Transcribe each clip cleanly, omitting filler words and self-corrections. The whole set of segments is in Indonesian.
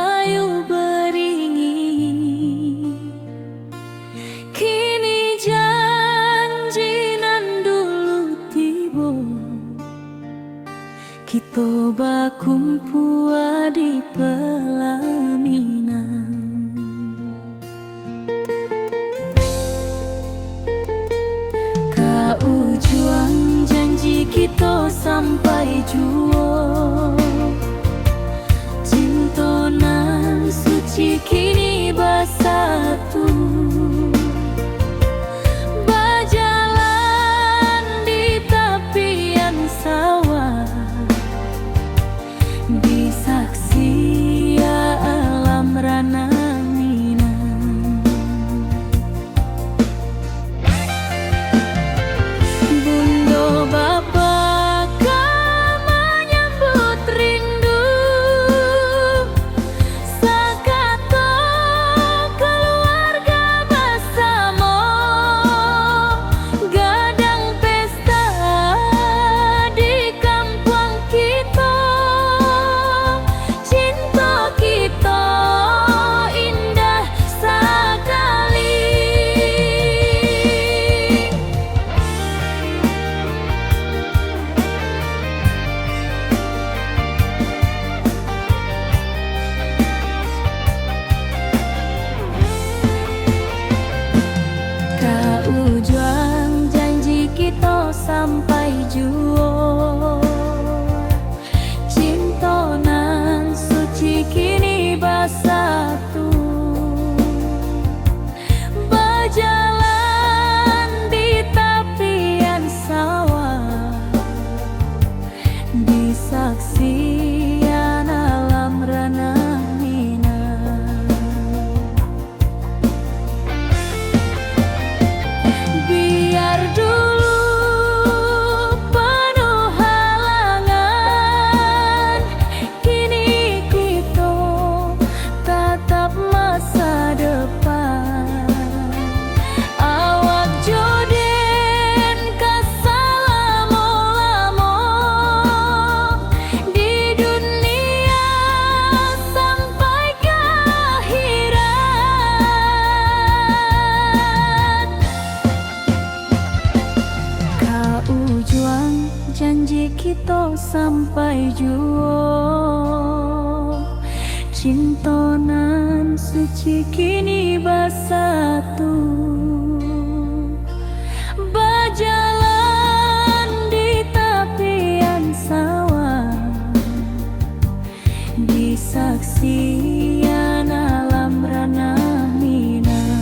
ayu beringin. Kini janji nan dulu tiba, kita bakumpul di pelaminan. Kau juang janji kita sampai jua, cinta nan suci kini bersatu. Berjalan di tepian sawah, disaksi alam rana Minang. Bunda bapa menyambut rindu, sekata keluarga bersama, gadang pesta di kampung kita. Cinta kita indah sekali. Kau juang janji kita sampai jua, cinta nan suci kini bersatu. Berjalan di tepian sawah, disaksikan alam rana Minang. Biar dulu penuh halangan, kini kita tatap masa depan. Awak joden kesalamo-lamo di dunia sampai ke akhirat. Kau juang janji kita sampai jua, cinta nan suci kini bersatu. Berjalan di tepian sawah, disaksikan alam rana Minang.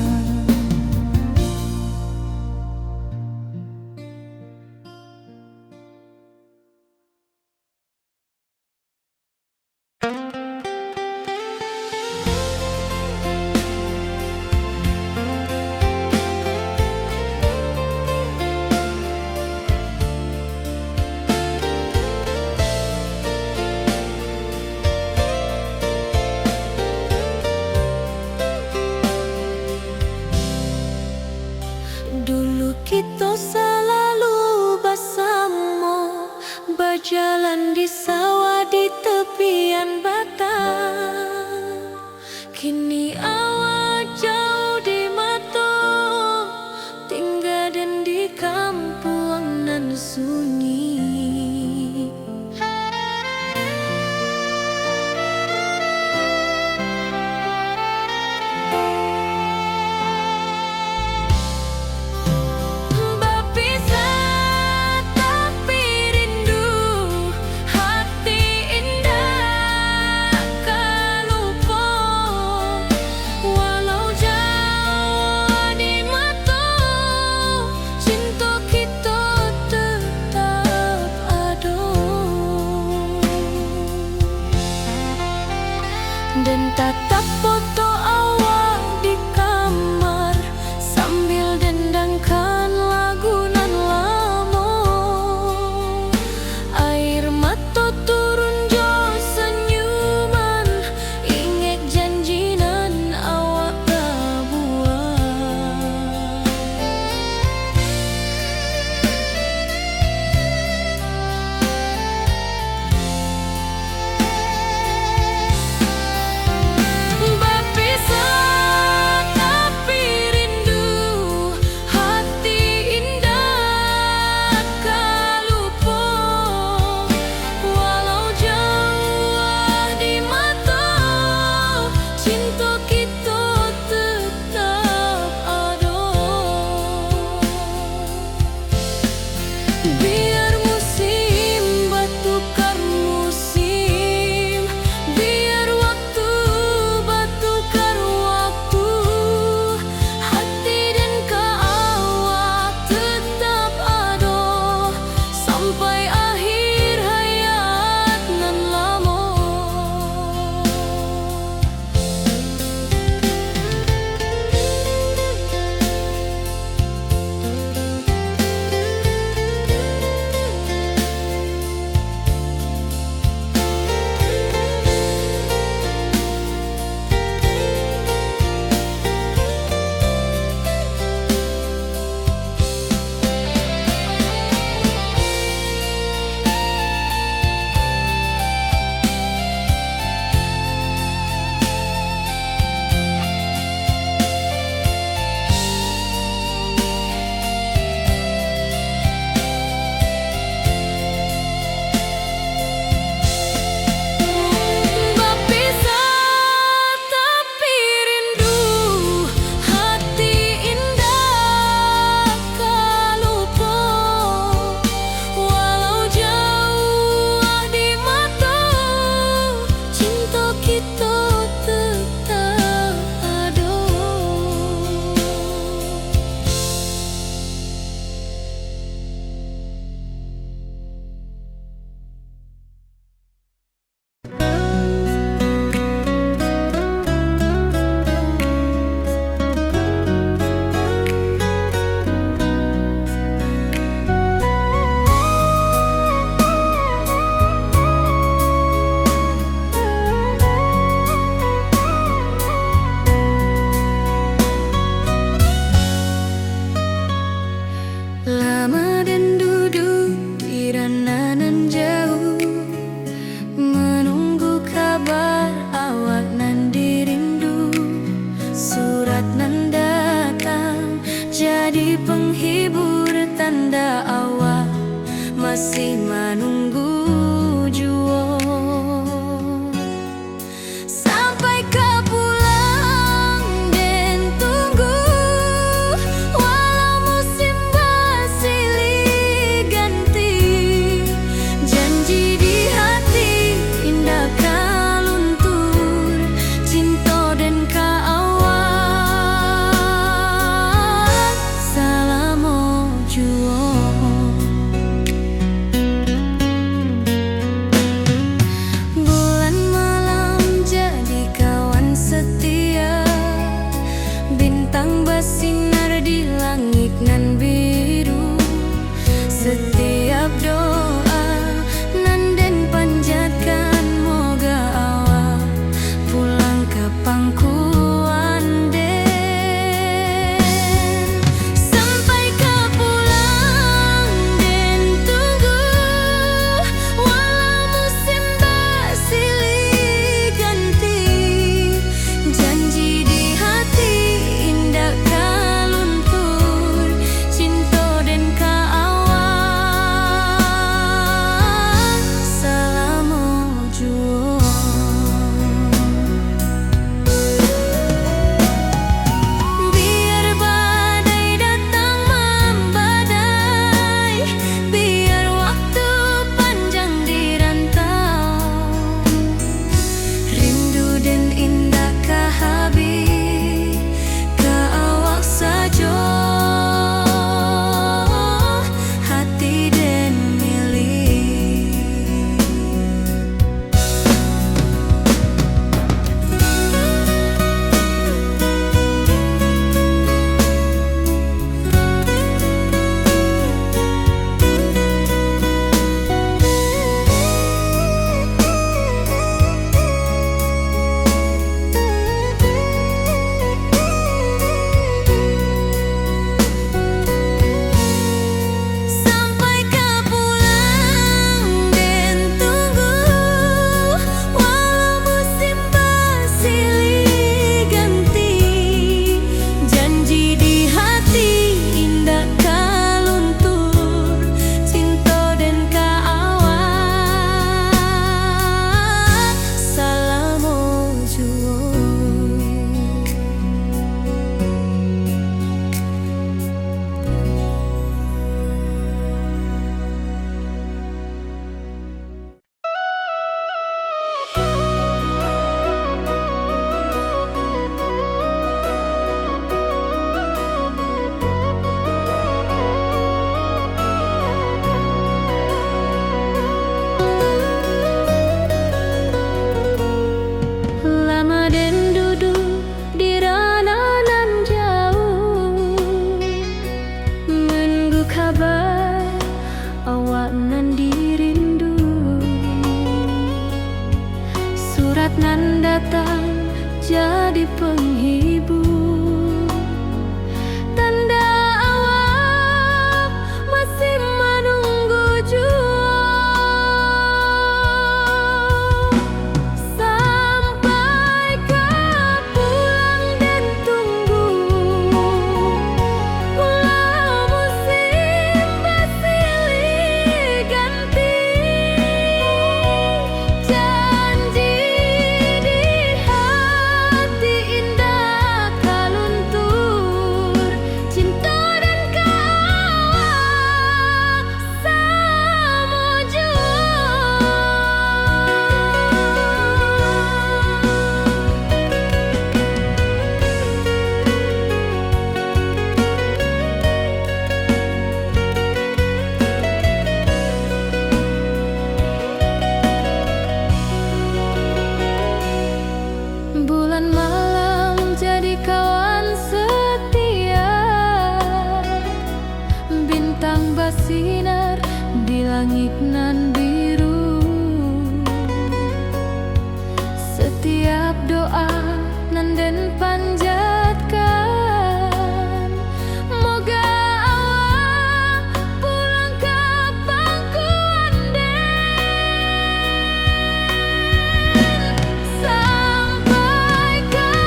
Dulu kita selalu bersama, berjalan di sawah di tepian batang. Kini awak jauh di mata, tinggal dan di kampung nan sunyi. Berpisah tapi rindu, hati indah kelupa. Walau jauh di mata, cinta kita tetap ada. Dan tatap foto awak di kamar, sambil dendangkan lagu nan lama. Air mata turun jo senyuman, ingat janji nan awak buat. jadi penghibur. Tanda awak masih menunggu jua, sampai kau pulang dan tunggu ulah musim bersilih ganti. Janji di hati indah kaluntur, cinta dan kawak sama jua. Bulan malam jadi kawan setia, bintang bersinar di langit nan biru. Setiap doa nan den panjatkan, moga awak pulang ke pangkuan den. Sampai kau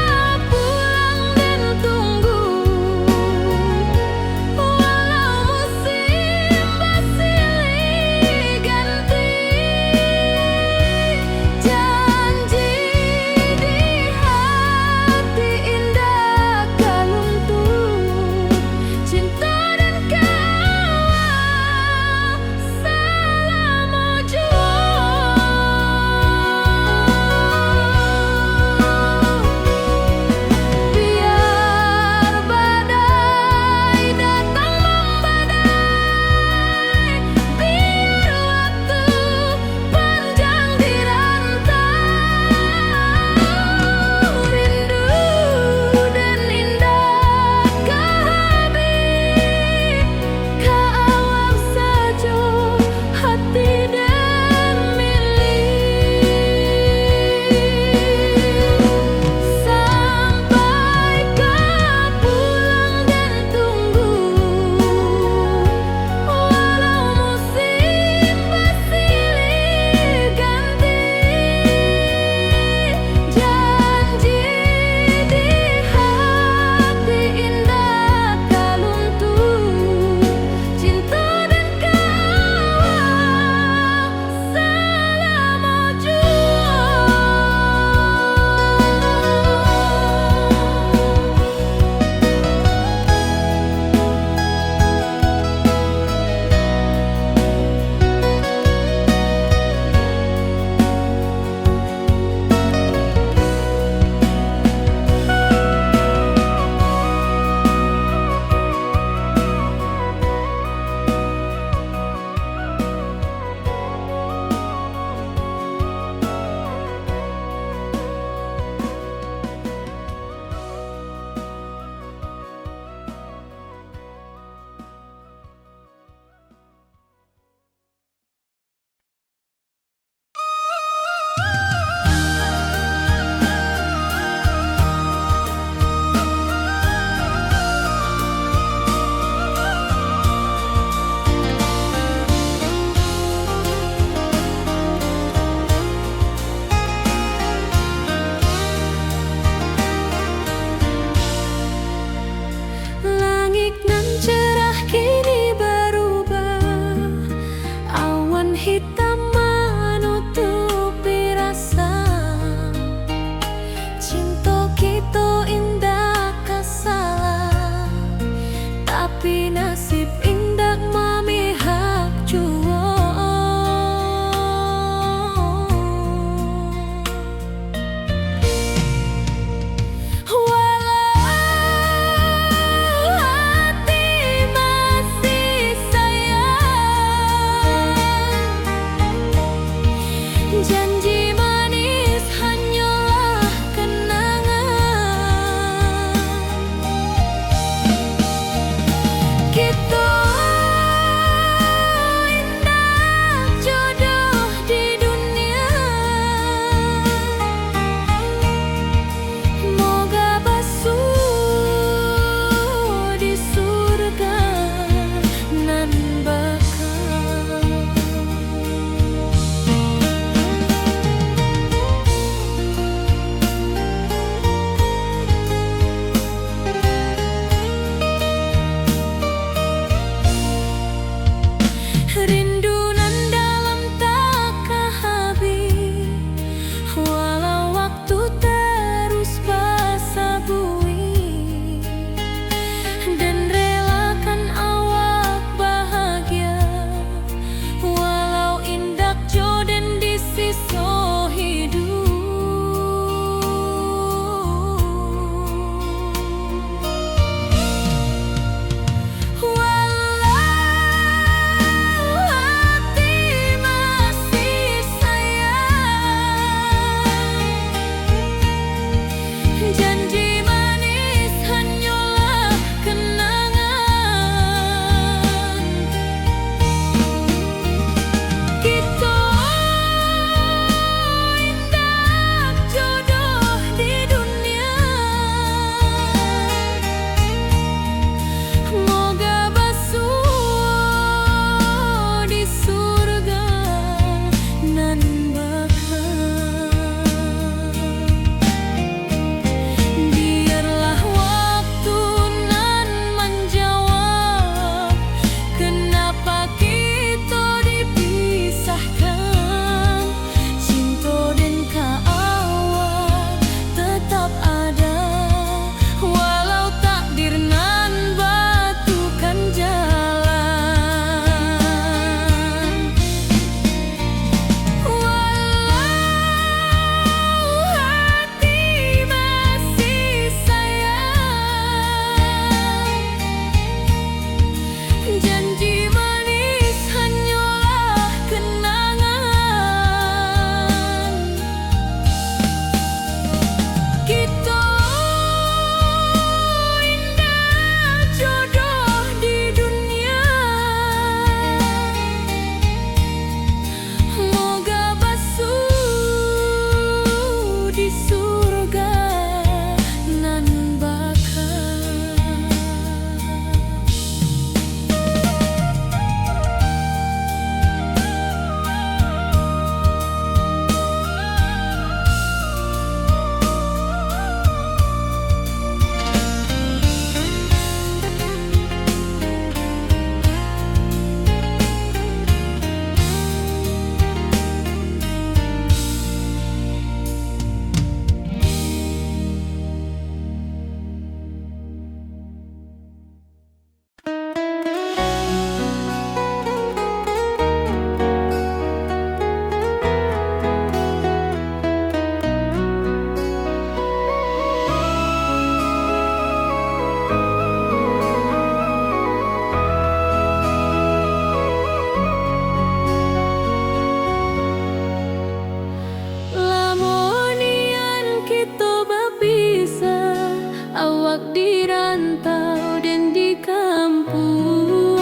di rantau dan di kampung,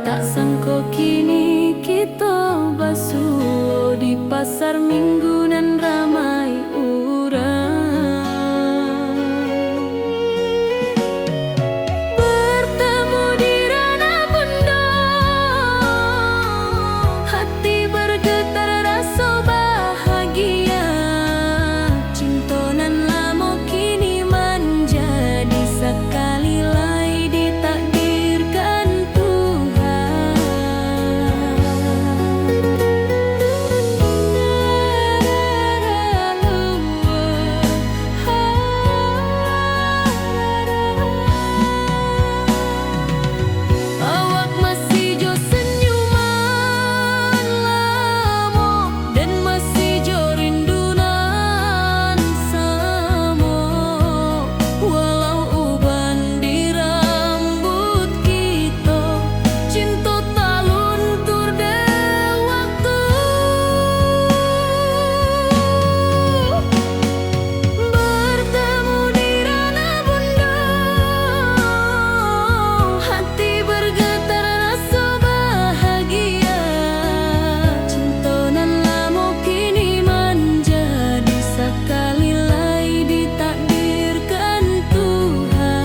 tak sangko kini kita basuh di pasar minggu nan ramai urang. Bertemu di ranah bunda, hati bergetar rasa bahagia. Cinta nan lama kini menjadi sekali lagi ditakdirkan Tuhan. Awak masih jo senyuman lamo dan masih jo rindunan samo. Walau uban di rambut kita, cinta tak luntur de waktu. Bertemu di ranah bunda, hati bergetar rasa bahagia. Cinta nan lama kini menjadi sekali lagi ditakdirkan Tuhan.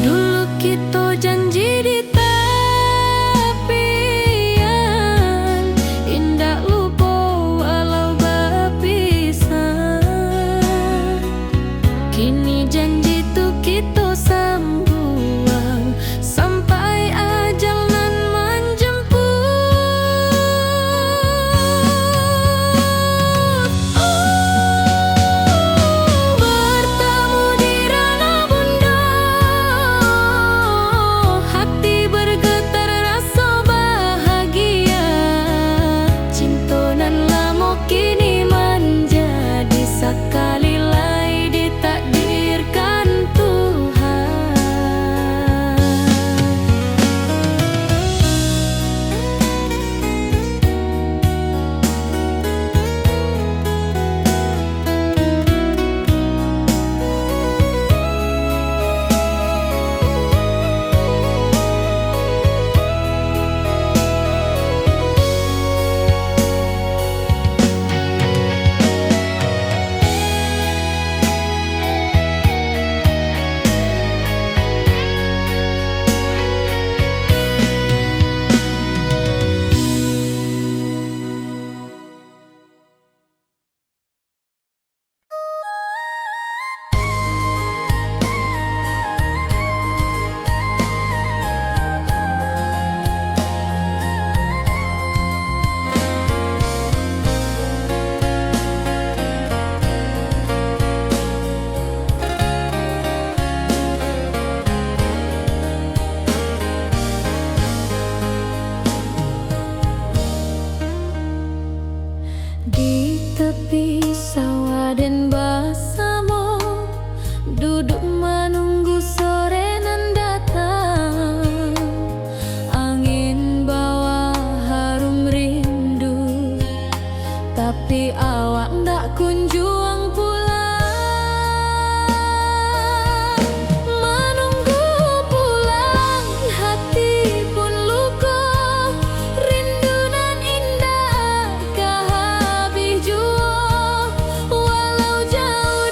Dulu kita janji di tepian, indah lupa walau berpisah. Kini janji tu kita sambuang sampai ajal nan menjemput. Bertemu di ranah bunda, hati bergetar rasa bahagia. Cinta nan lama kini menjadi sekali lagi ditakdirkan Tuhan. Di tepi sawah dan bersama duduk menunggu sore nan datang. Angin bawa harum rindu, tapi awak ndak kunjung pulang. Menunggu pulang hati pun luka, rindu nan indah kah habis jua. Walau jauh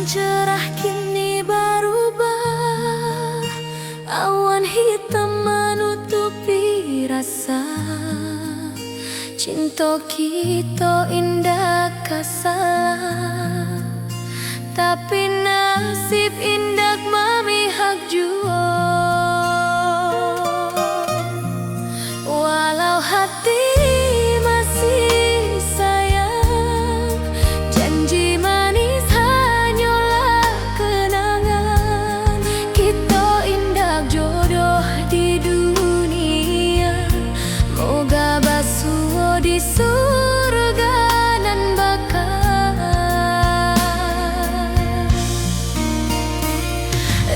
cerah kini berubah, awan hitam menutupi rasa. Cinta kita indah kasalah, tapi nasib indah memihak jua. Walau hati masih sayang, janji manis hanyalah kenangan. Kita indah jodoh di dunia, moga basuh di surga nan bakal.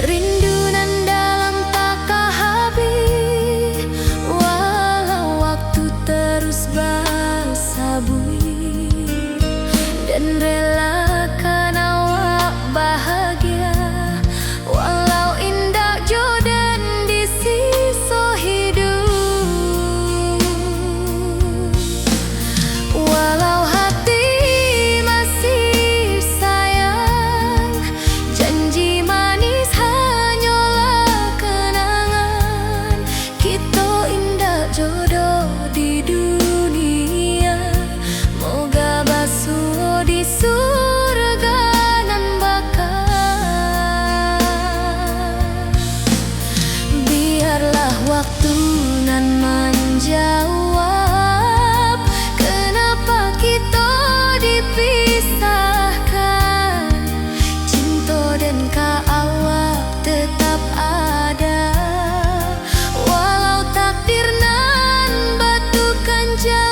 Rindu nan dalam tak habis, walau waktu terus bersabui, dan relakan awak bahagia, walau indah jodan di sisa hidup. Walau hati masih sayang, janji manis hanyalah kenangan. Kita indah jodoh di dunia, moga basuh di surga nan bakal. Biarlah waktu nan menjawab, kenapa kita dipisahkan. Cinta dan awak tetap ada, walau takdir nan batukan jalan.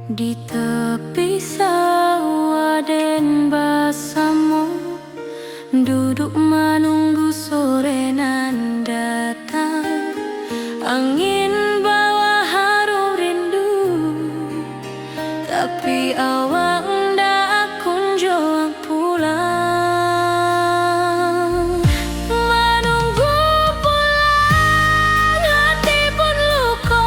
Di tepi sawah den basamu, duduk menunggu sore nan datang. Angin bawa harum rindu, tapi awak ndak kunjung pulang. Menunggu pulang, hati pun luka,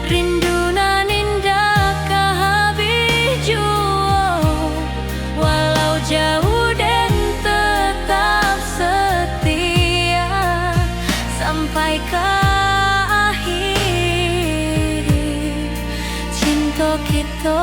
rindu nan indah kehabis jua. Walau jauh dan tetap setia sampai ke akhir cinta kita.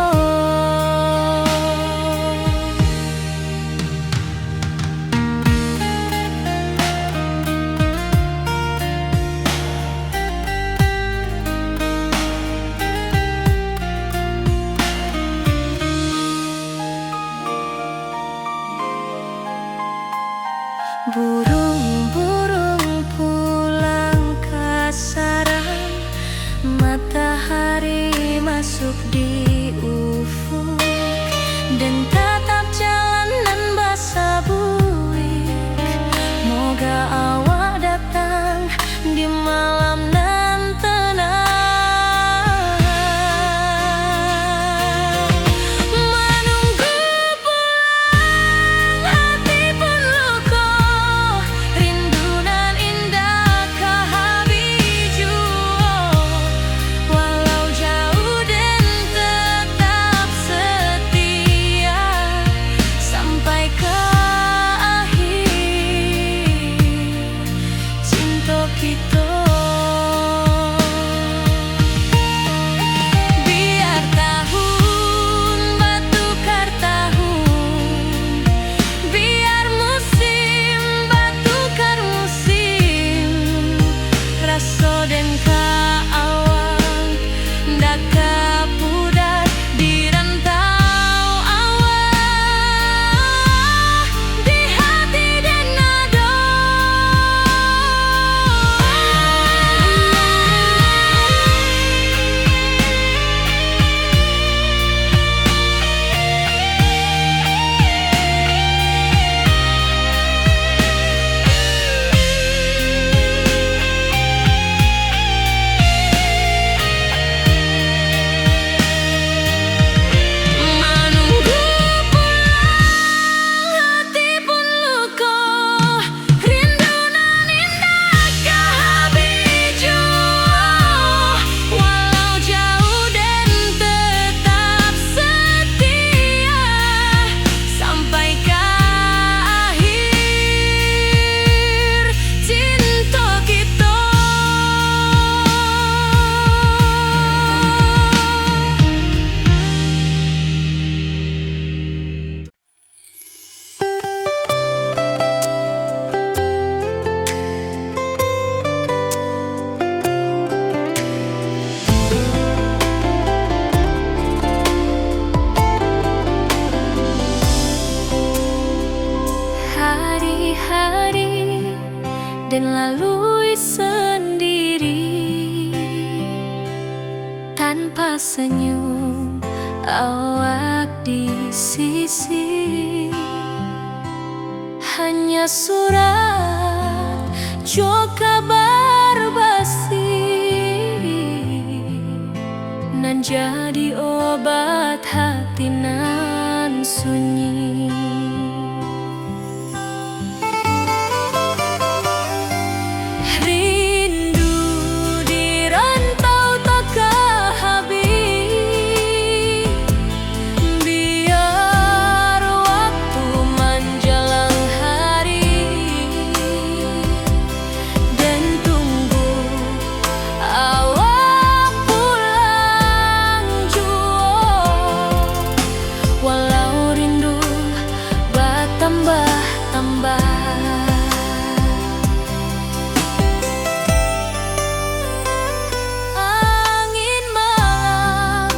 Burung-burung pulang ke sarang, matahari masuk di ufuk, dan tatap jalanan basah buik. Moga awak datang di malam nan tenang. Menunggu pulang, hati pun luka, rindu nan indah kehabis jua. Walau jauh dan tetap setia sampai ke akhir cinta kita. Biar tahun bertukar tahun, biar musim bertukar musim, rasa dan keawang ndak kepudar di rantau awak, di hati dan nada. Menunggu pulang, hati pun luka, rindu nan indah kehabis jua. Walau jauh dan tetap setia sampai ke akhir cinta kita. Hari-hari dan lalui sendiri, tanpa senyum awak di sisi. Hanya surat jo kabar basi, nan jadi obat hati nan sunyi. Rindu di rantau tak kehabis, biar waktu menjelang hari, dan tunggu awak pulang jua. Walau rindu bertambah-tambah, angin malam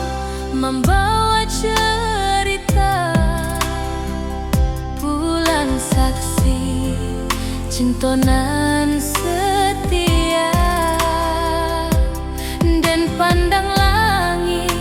membawa cerita, pulang saksi cinta nan setia, dan pandang langit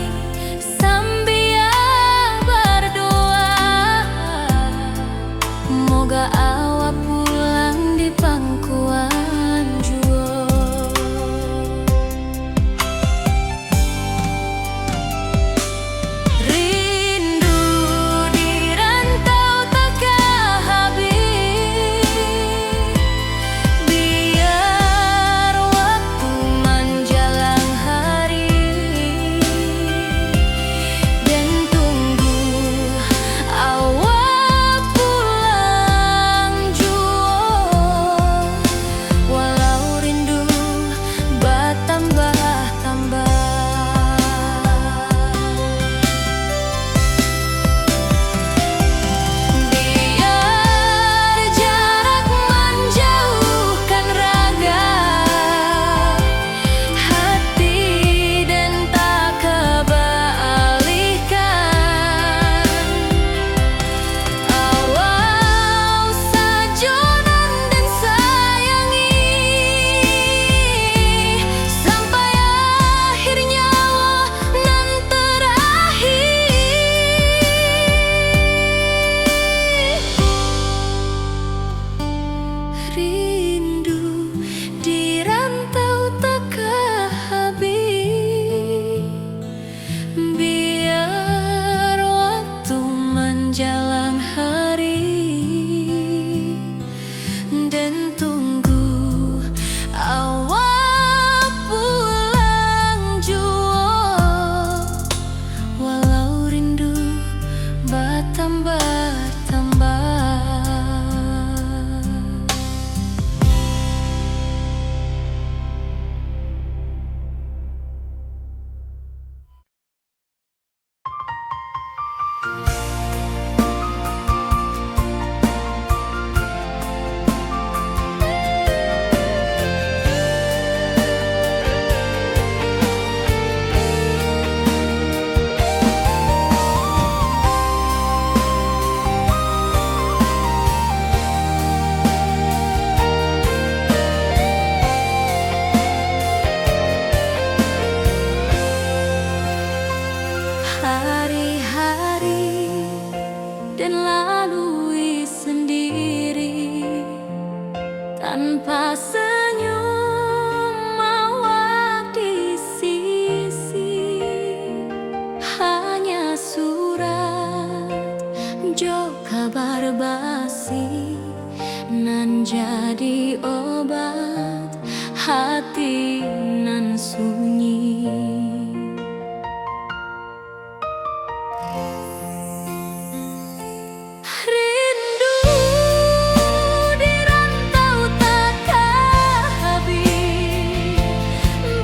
menjadi obat hati nan sunyi. Rindu di rantau takkan habis,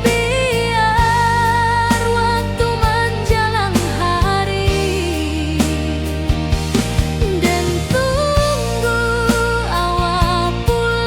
biar waktu menjelang hari, dan tunggu awal pulang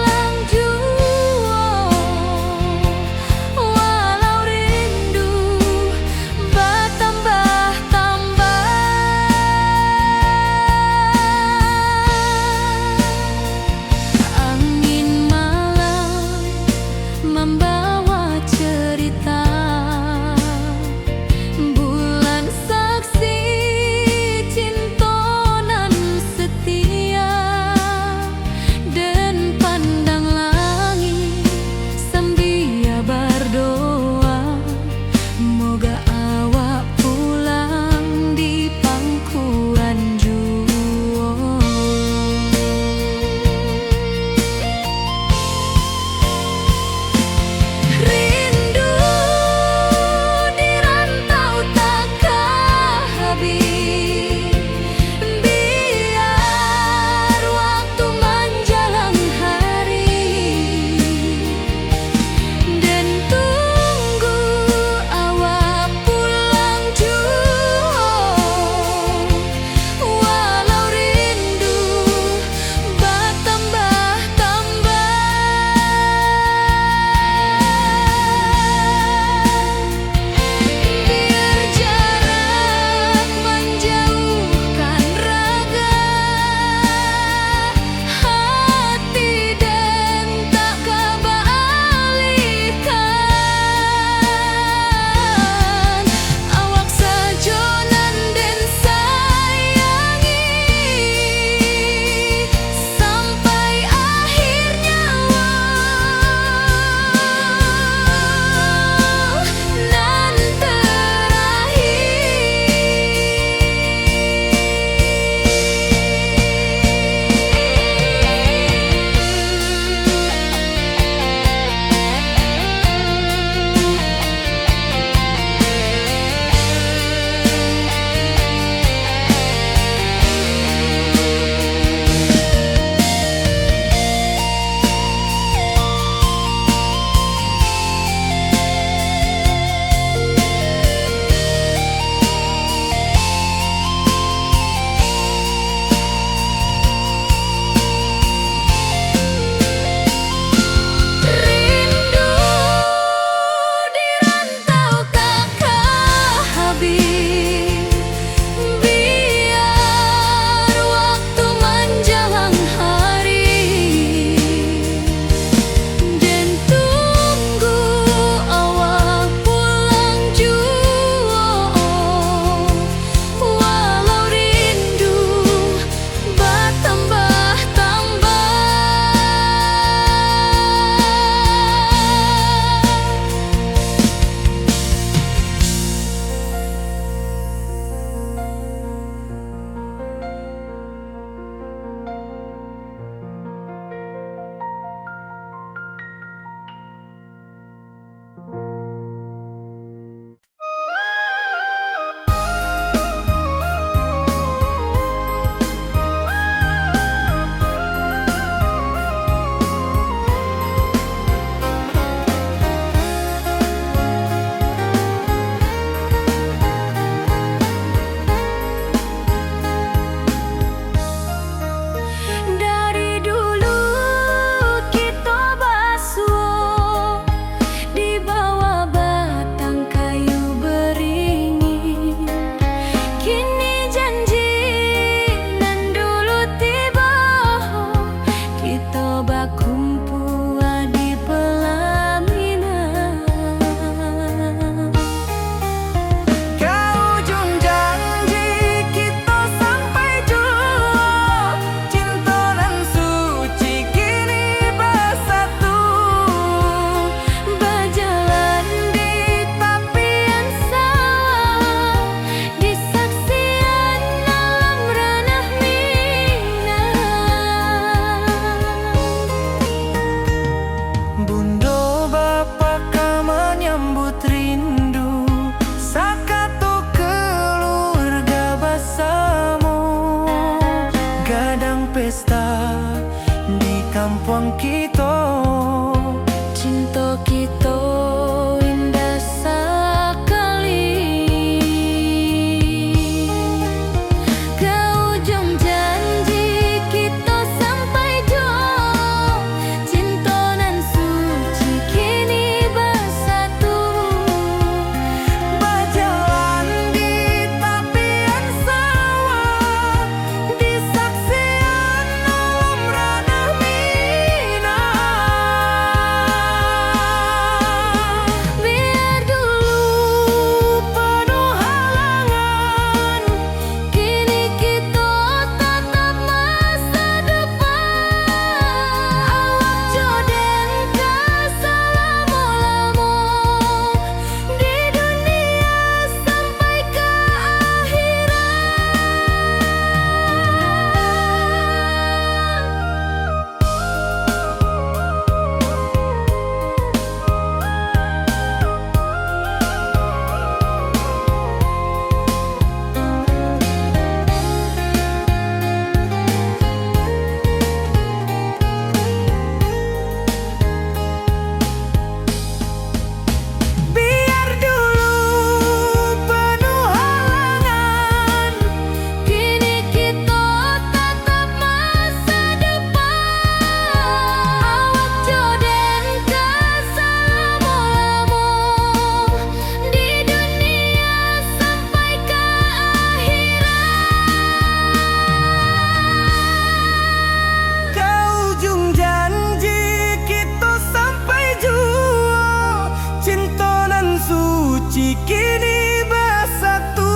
Cikini bersatu,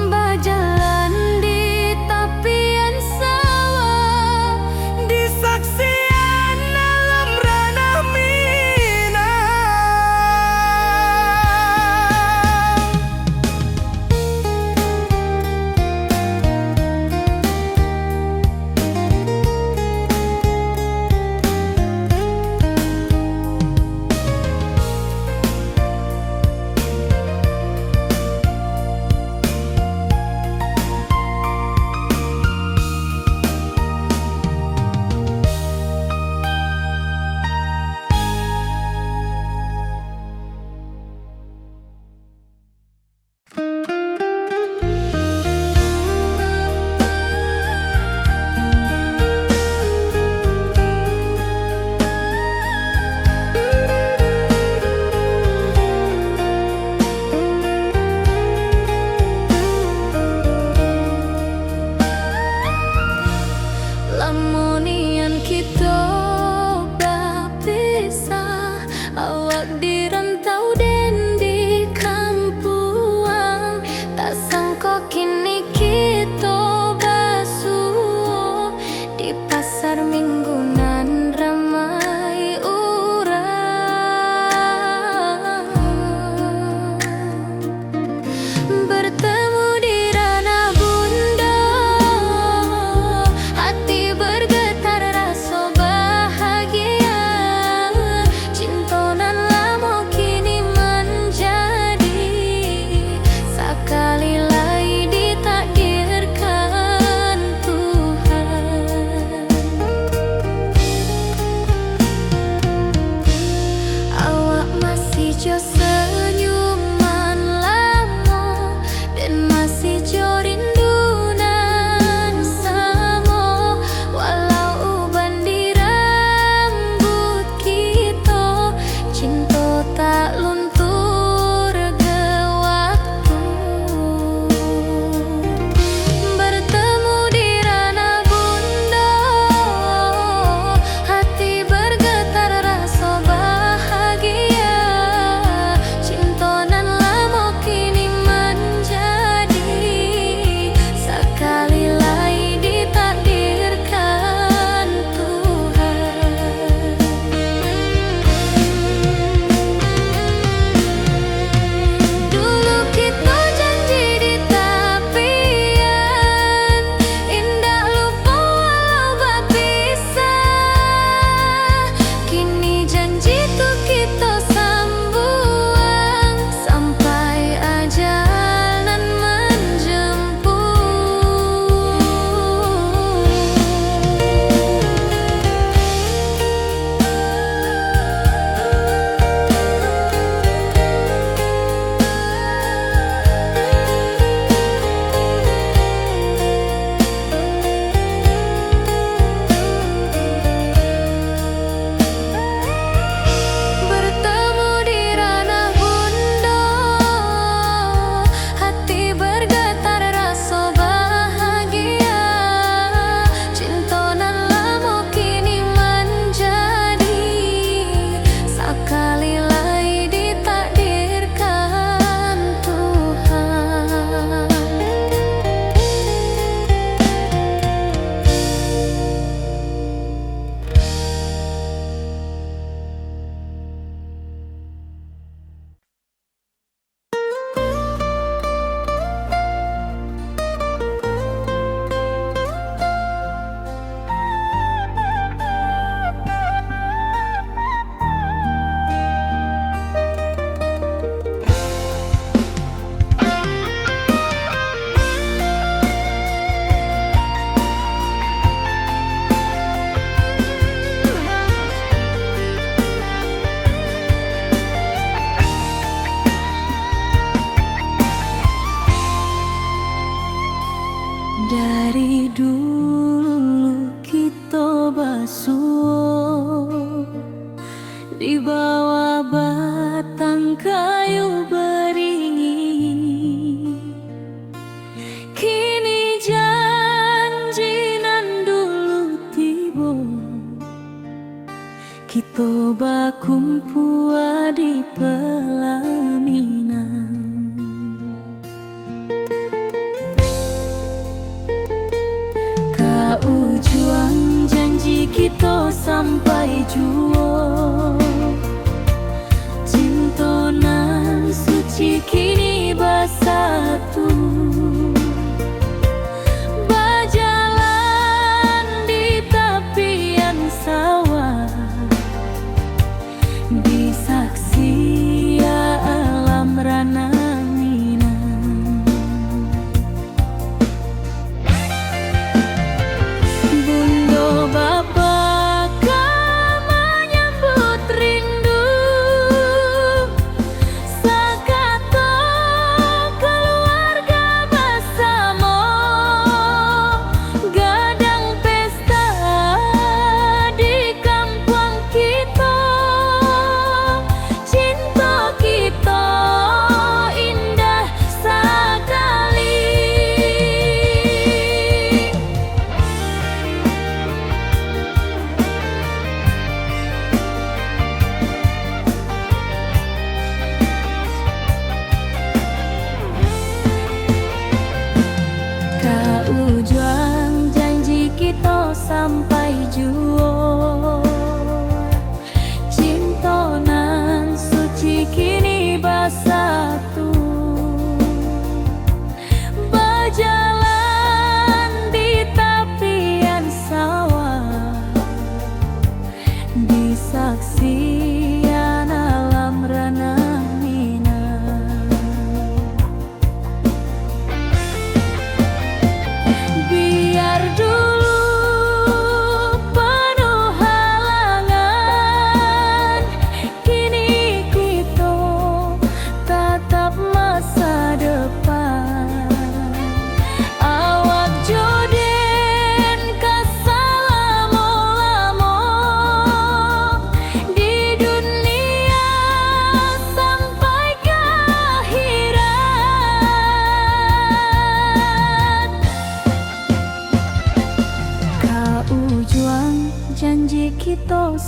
berjalan di tepian sawah, disaksikan dalam ranah Minang. lamunian kita berpisah, awak di rantau dan di kampuang. Tak sangka kini kita basuh di pasar minggunan ramai orang. Bertemu di ranah bunda, hati bergetar rasa bahagia. Cintonan lama kini menjadi sekali lagi ditakdirkan Tuhan. Awak masih jo senyuman lama dan masih jo rindunan sama. Walau uban di rambut kita, cinta tak luntur ke waktu. Bertemu di ranah bunda, hati bergetar rasa bahagia. Cintonan lama kini menjadi sekali lagi ditakdirkan Tuhan. Dulu kita janji di tepian, indah lupa walau berpisah. Kini janji tuh kita sambung sampai ajal nan bertemu di ranah bunda, hati bergetar rasa bahagia. Cintonan lama kini menjadi sekali lagi ditakdirkan Tuhan. Dari dulu kita basuh di bawah batang kayu beringin. Kini janji nan dulu tiba, kita bakumpul di pelangi.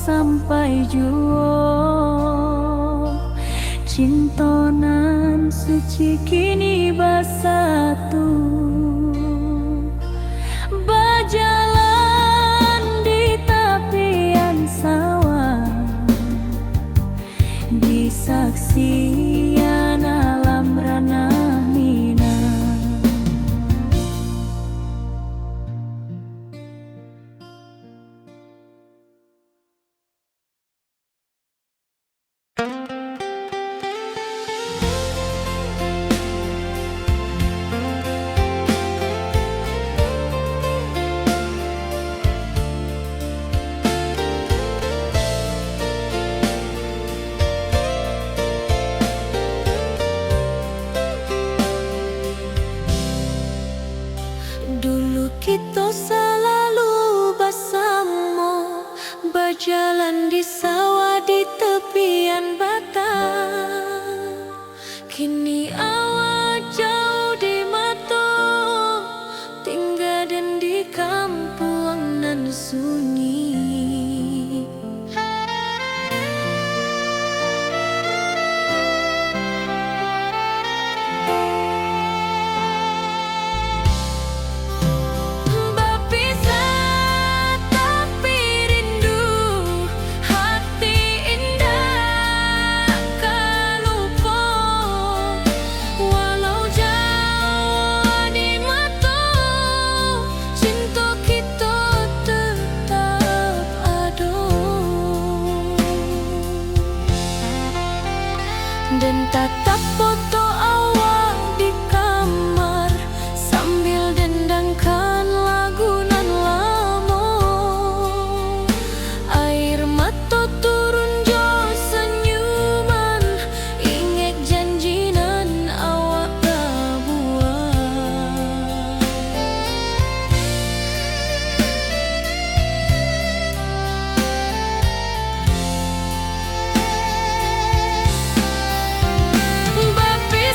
sampai juo. Cintonan suci kini bersatu, berjalan di tepian sawah, di saksian alam ranah Minang. Dulu kita selalu bersama, berjalan di sawah di tepian batang. Kini awak jauh di mata, tinggal dan di kampung nan sunyi. Berpisah tapi rindu, hati indah tak lupa. Walau jauh di mata, cinta kita tetap ada. Dan tatap foto awak di kamar, sambil dendangkan lagu nan lama. Air mata turun jo senyuman, ingat janji nan awak buat. Berpisah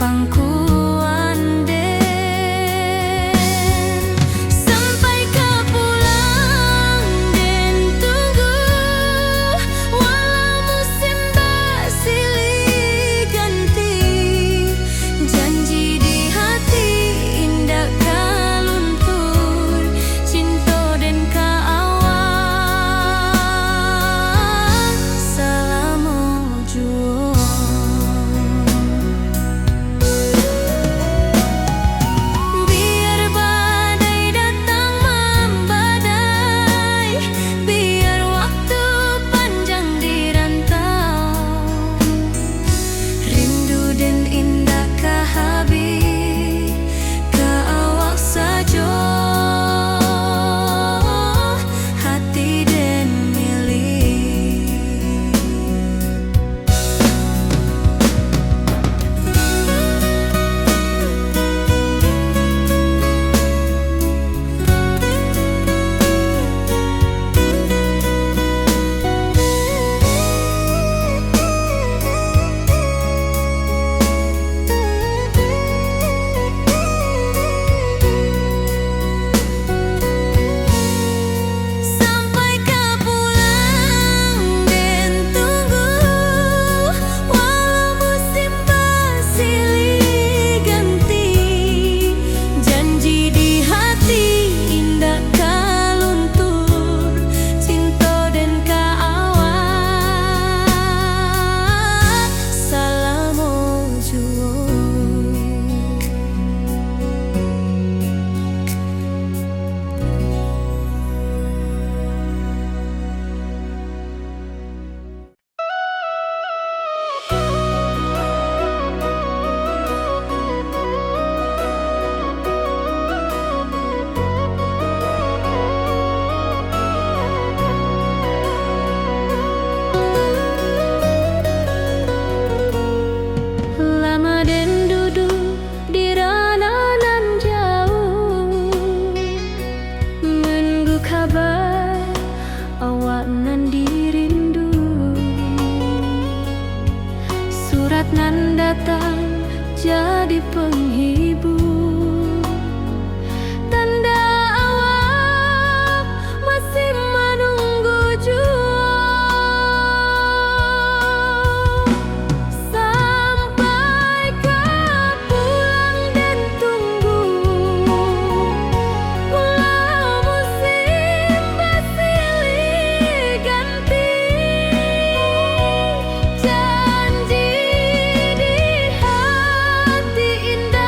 pangkuan den. Sampai kau pulang den tunggu, walau musim bersilih ganti. Janji di hati indah kaluntur, cinta dan kaawak selama juang. Biar badai datang membadai, biar waktu panjang dirantau, rindu dan indah kahabis kaawak saja, hati dan milik. Sampai kau pulang den tunggu, walau musim bersilih ganti. Janji di hati indah kaluntur, cinta dan kaawak selama juang. Lama den duduk di ranah nan jauh, menunggu kabar awak nan dirindu. Surat nan datang jadi penghibur, tanda awak masih menunggu jua. Sampai kau pulang dan tunggu, walau musim bersilih ganti. Janji di hati indah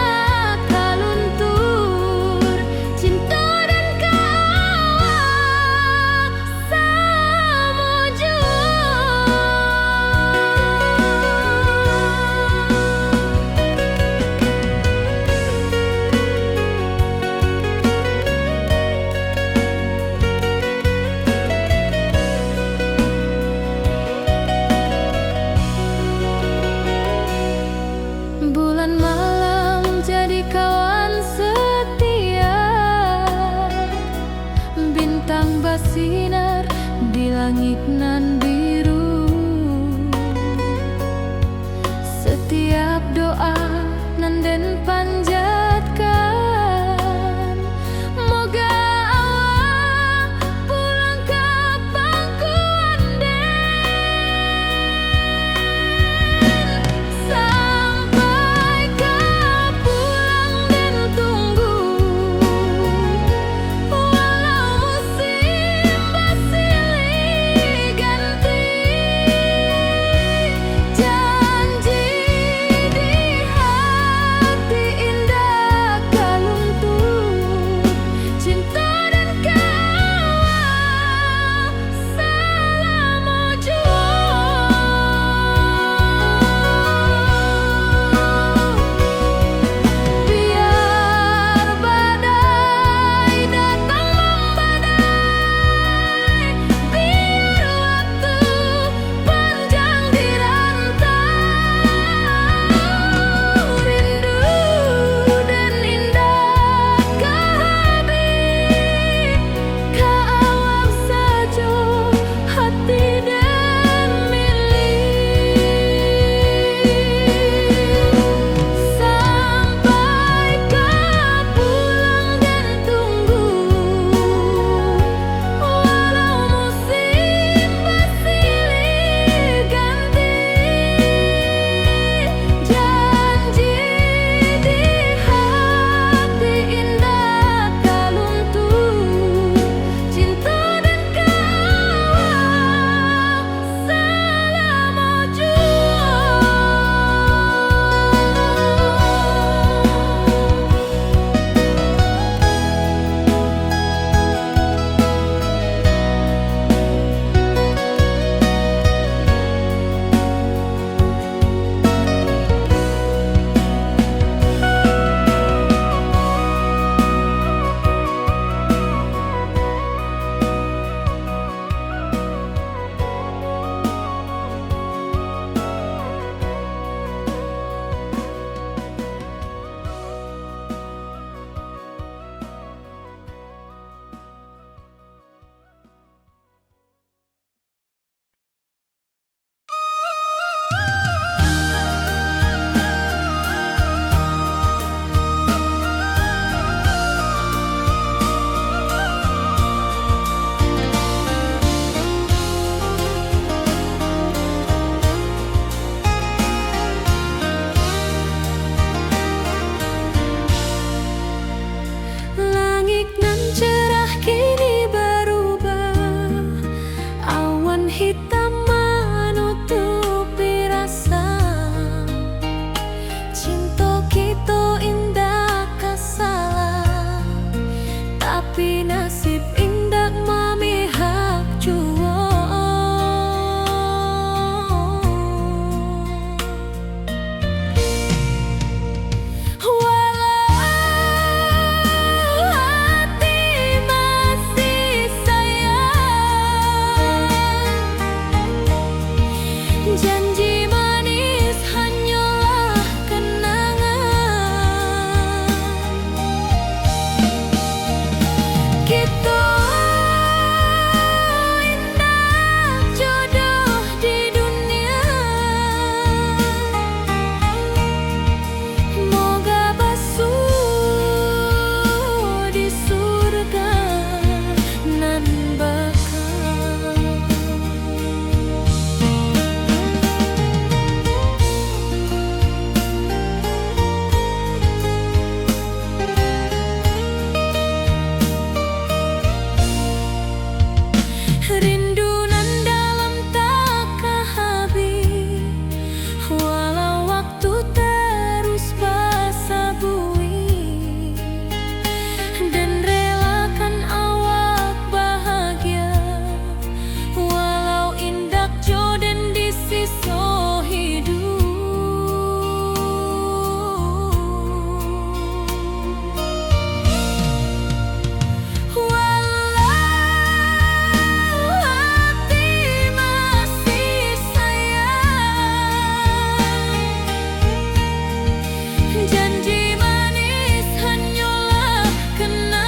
Janji manis hanyalah kenangan.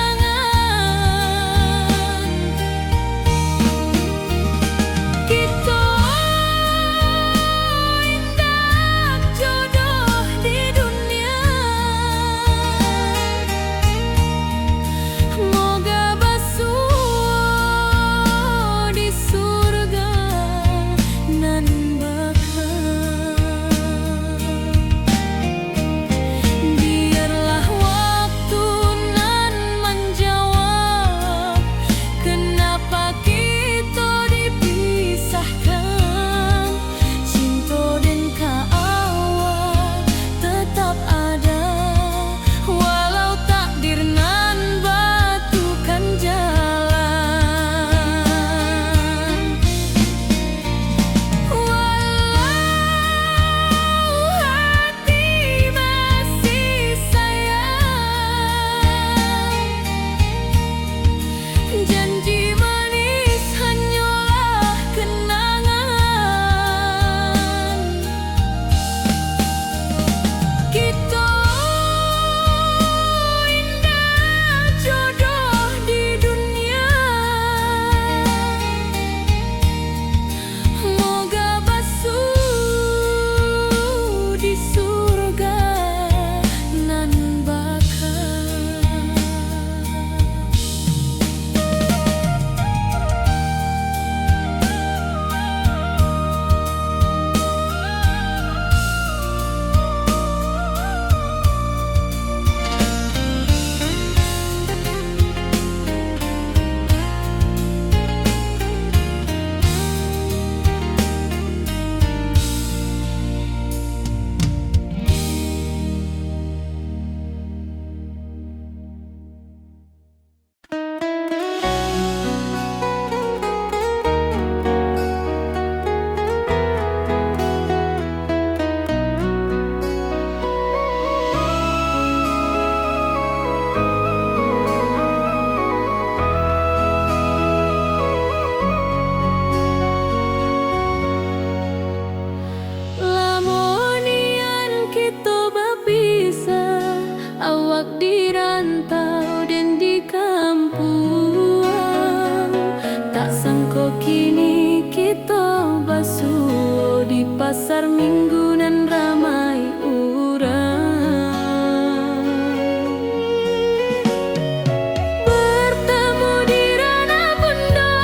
Kita indah jodoh di dunia. Moga basuh di surga nan bakal. Biarlah waktu nan menjawab kenapa kita dipisahkan. Cinta dan kaawal tetap ada, walau takdir nan batukan jalan. Walau hati masih sayang, janji manis hanyalah kenangan. Kita indah jodoh di dunia. Moga basuh di surga nan bakal. Lamonian kita berpisah, awak di rantau dan di kampung. Tak sangka kini kita basuh di pasar minggu nan ramai urang. Bertemu di ranah bunda,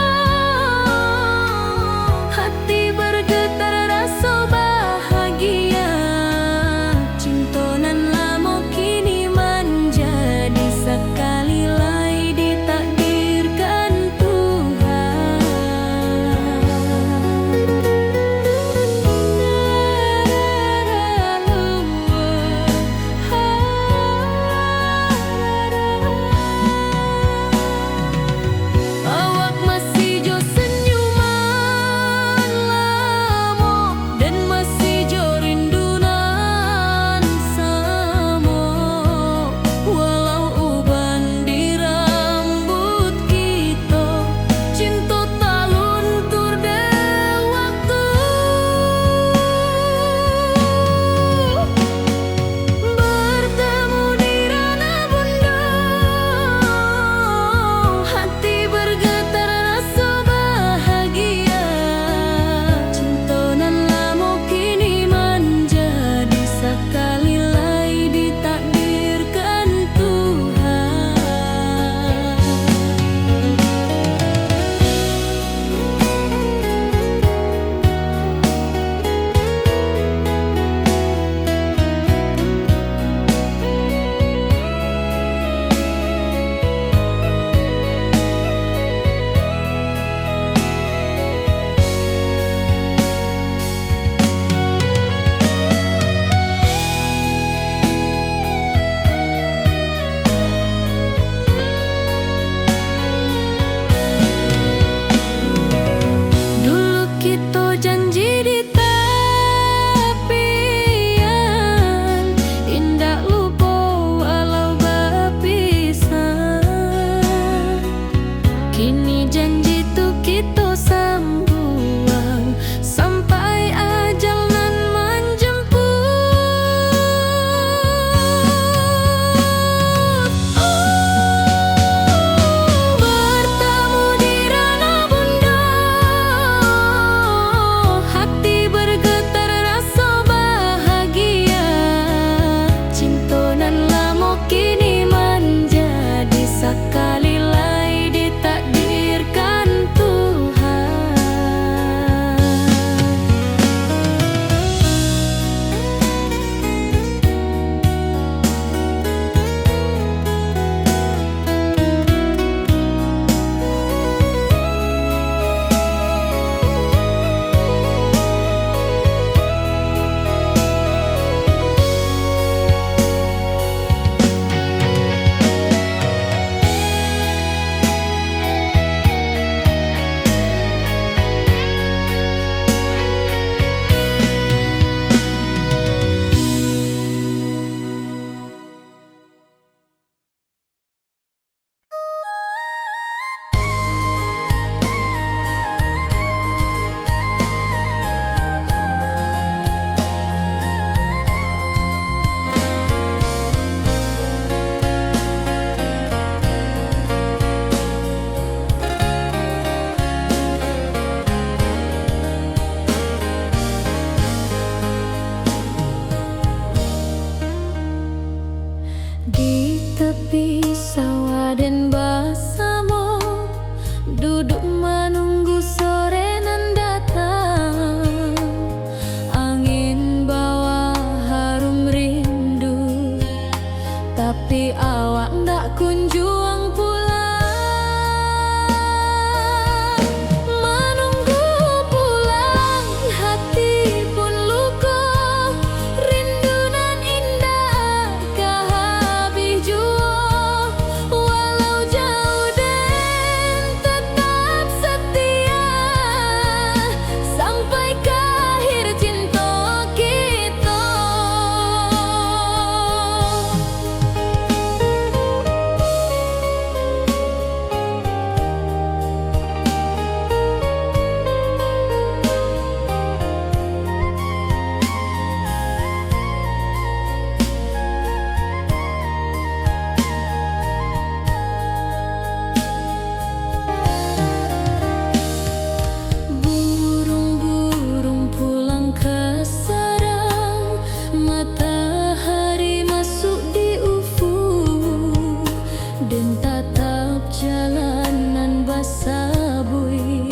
hati bergetar rasa bahagia. Cinta nan lama kini menjadi sekali lagi ditakdirkan Tuhan. Di tepi sawah dan bersama duduk menunggu sore nan datang. Angin bawa harum rindu, tapi awak ndak kunjung pulang. Menunggu pulang, hati pun luka. Rindu nan indah kah habis jua. Walau jauh dan tetap setia, sampai ke akhir cinta kita. Burung-burung pulang ke sarang, matahari masuk di ufuk, dan tatap jalanan basabui.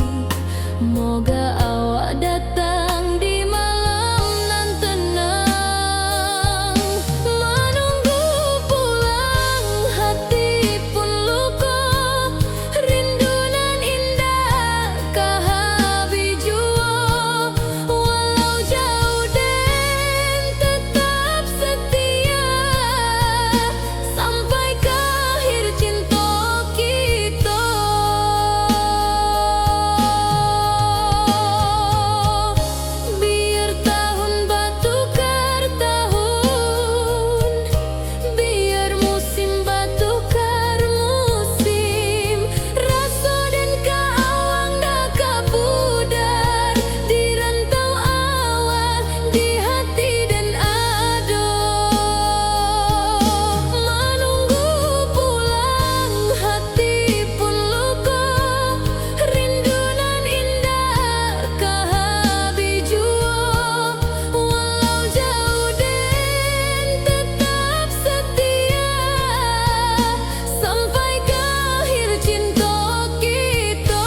Moga awak datang di malam nan tenang. Menunggu pulang, hati pun luka. Rindu nan indah kah habis jua. Walau jauh dan tetap setia, sampai ke akhir cinta kita. Biar tahun bertukar tahun, biar musim bertukar musim. Rasa dan keawang dah kapudar di rantau awan, di hati dan ado. Menunggu pulang, hati pun luka. Rindu nan indah kah habis jua. Walau jauh dan tetap setia, sampai ke akhir cinta kita.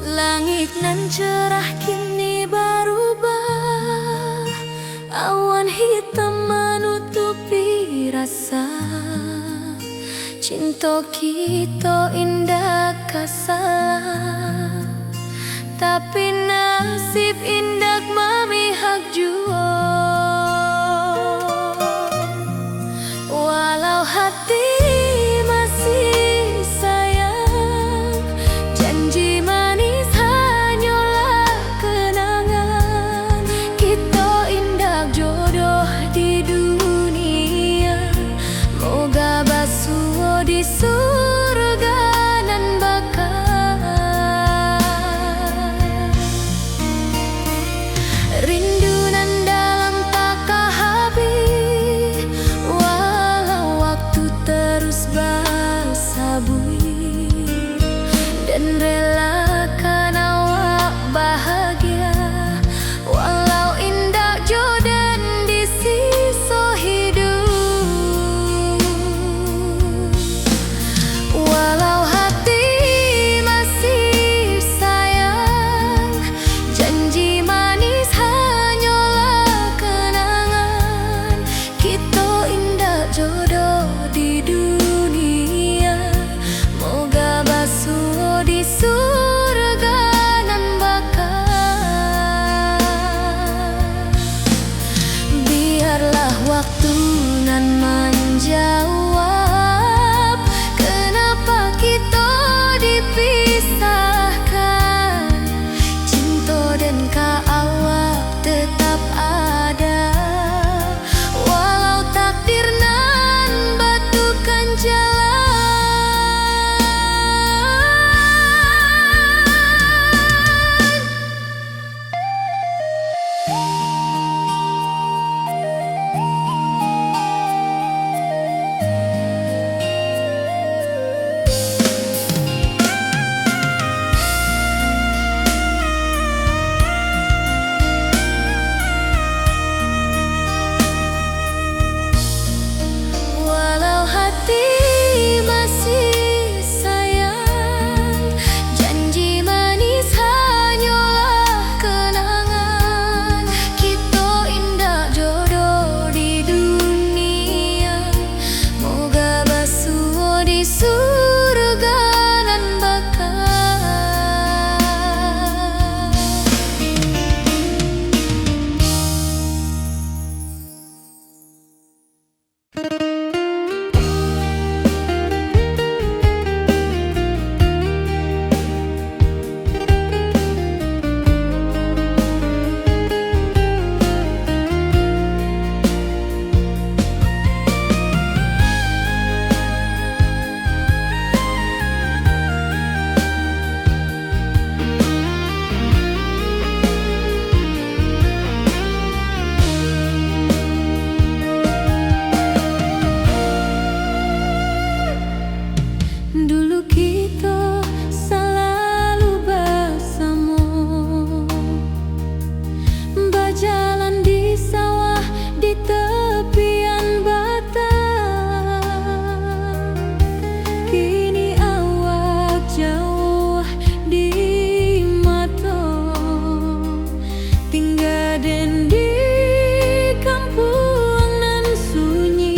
Langit nan cerah kini berubah, awan hitam menutupi rasa. Cinta kita indah kasar, tapi nasib indah memihak jua. Walau hati masih sayang, janji manis hanyalah kenangan. Kita indah jodoh di dunia, moga basuh di surga nan bakal. Rindu nan dalam kan menjawab, kenapa kita dipisahkan. Cinta dan ka awak tetap ada, walau takdir nan batukan jalan. Walau hati masih sayang, janji manis hanyalah kenangan. Kita indah jodoh di dunia, moga basuh di surga nan bakal. Dulu kita selalu bersama, berjalan di sawah di tepian batang. Kini awak jauh di mata, tinggal dan di kampung nan sunyi.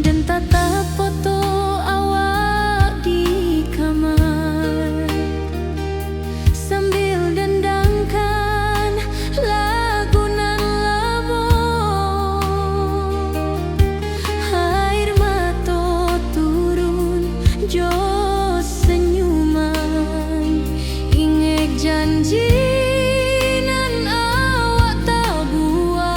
Dan tatap foto awak di kamar, sambil dendangkan lagu nan lama. Air mata turun jo senyuman, ingat janji nan awak tak buat.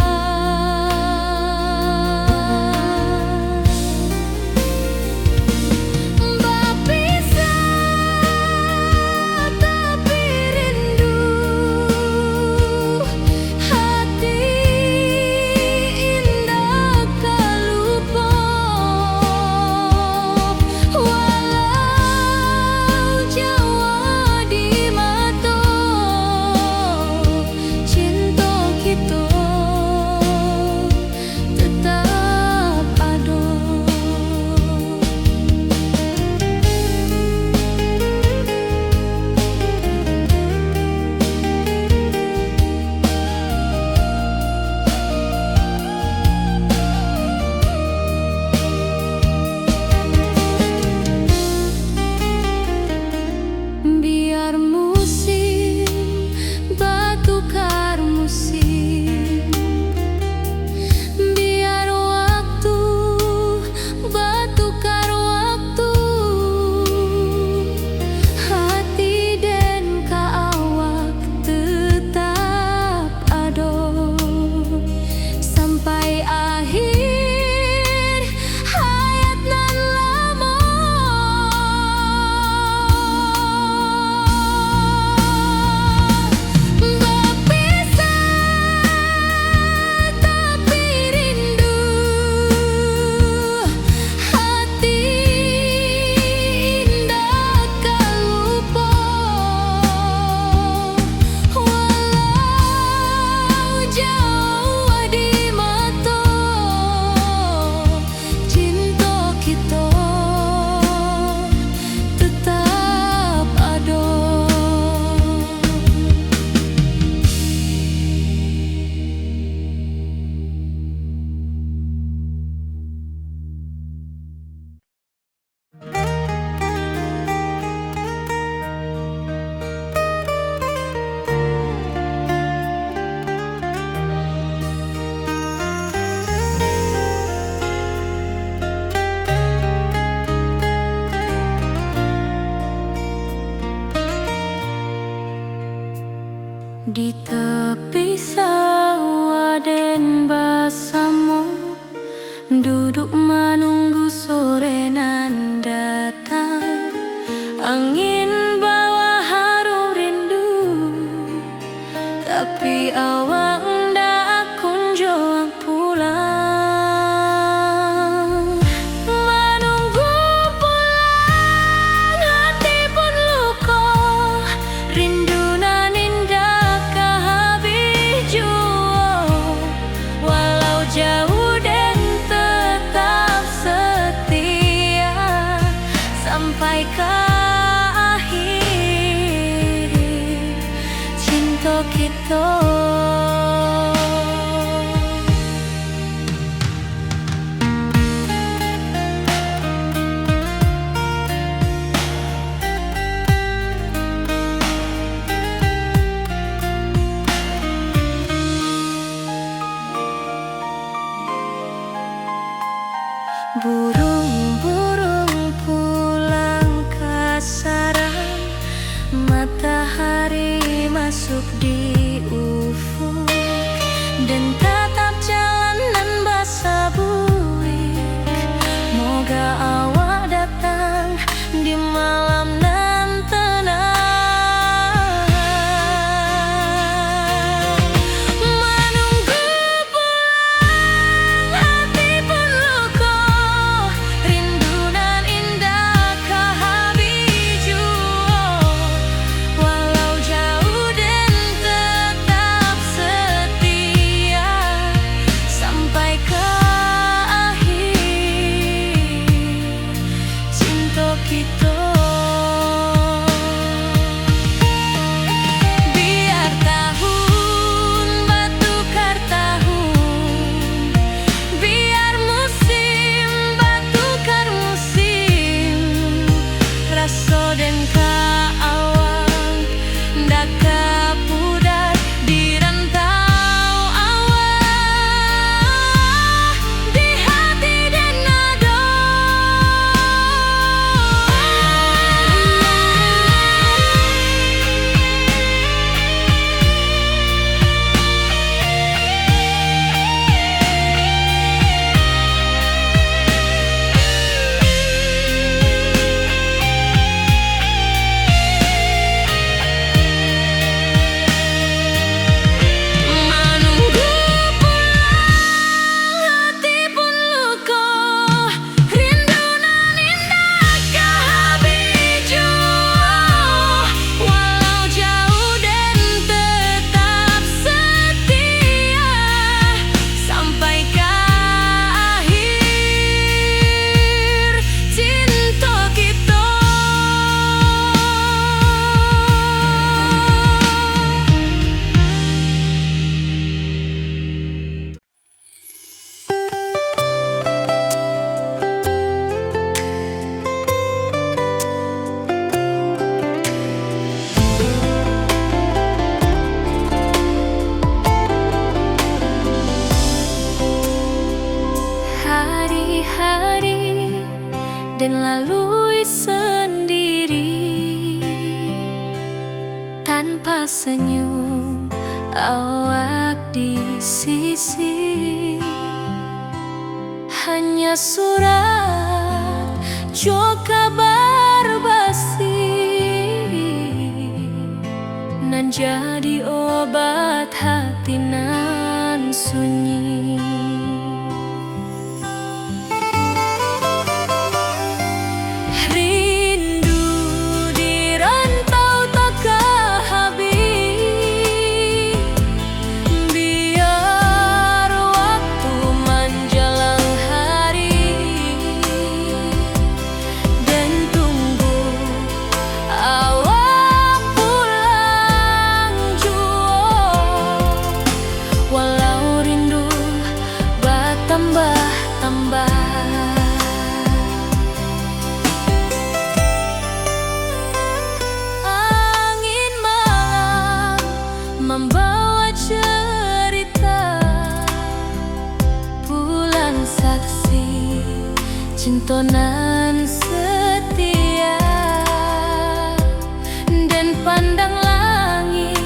Di tepi sawah den basamu, duduk menunggu sore nan datang. Angin bawa harum rindu, tapi awak ndak kunjung pulang. Menunggu pulang, hati pun luka, rindu nan indah kehabis jua. Walau jauh dan tetap setia sampai ke akhir cinta kita. Burung-burung pulang ke sarang, matahari masuk di ufuk, dan tatap jalanan basah buik. Moga awak datang di malam nan tenang. Menunggu pulang, hati pun luka, rindu nan indah kehabis jua. Walau jauh dan tetap setia sampai ke akhir cinta kita. Biar tahun bertukar tahun, biar musim bertukar musim, rasa dan keawang ndak kepudar di rantau awak, di hati dan nada. Menunggu pulang, hati pun luka, rindu nan indah kehabis jua. Walau jauh dan tetap setia sampai ke akhir cinta kita. Hari-hari dan lalui sendiri, tanpa senyum awak di sisi. Hanya surat jua kabar basi, nan jadi obat hati nan sunyi. Rindu di rantau tak kehabis, biar waktu menjelang hari, dan tunggu awak pulang jua. Walau rindu bertambah-tambah, angin malam membawa cerita, bulan saksi cinta nan setia, dan pandang langit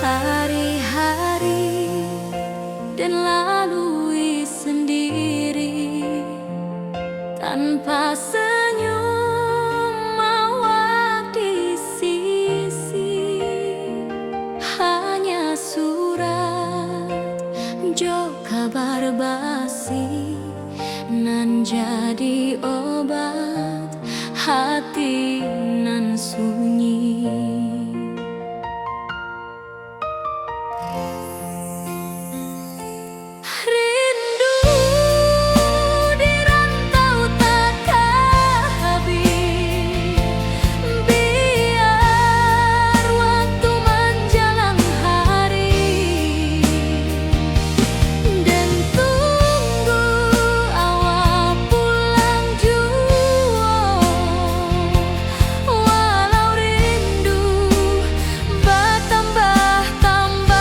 hari-hari dan lalui sendiri tanpa senyum awak di sisi. Hanya surat jo kabar basi nan jadi obat hati nan sunyi. Rindu di rantau takkan habis, biar waktu menjelang hari dan tunggu awak pulang jua. Walau rindu bertambah-tambah,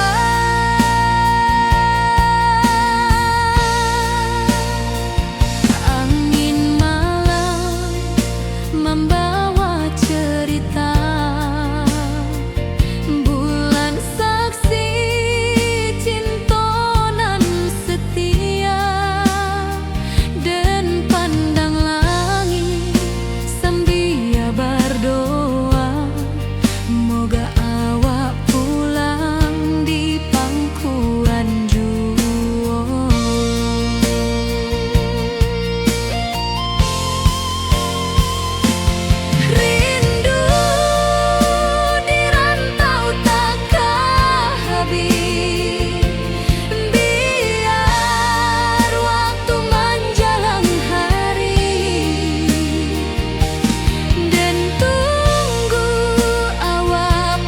angin malam membawa cerita, bulan saksi cinta nan setia, dan pandang langit sambil berdoa, moga awak pulang di pangkuan jua. Rindu di rantau takkan habis, biar waktu menjelang hari dan tunggu awak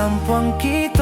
kemampuan kita.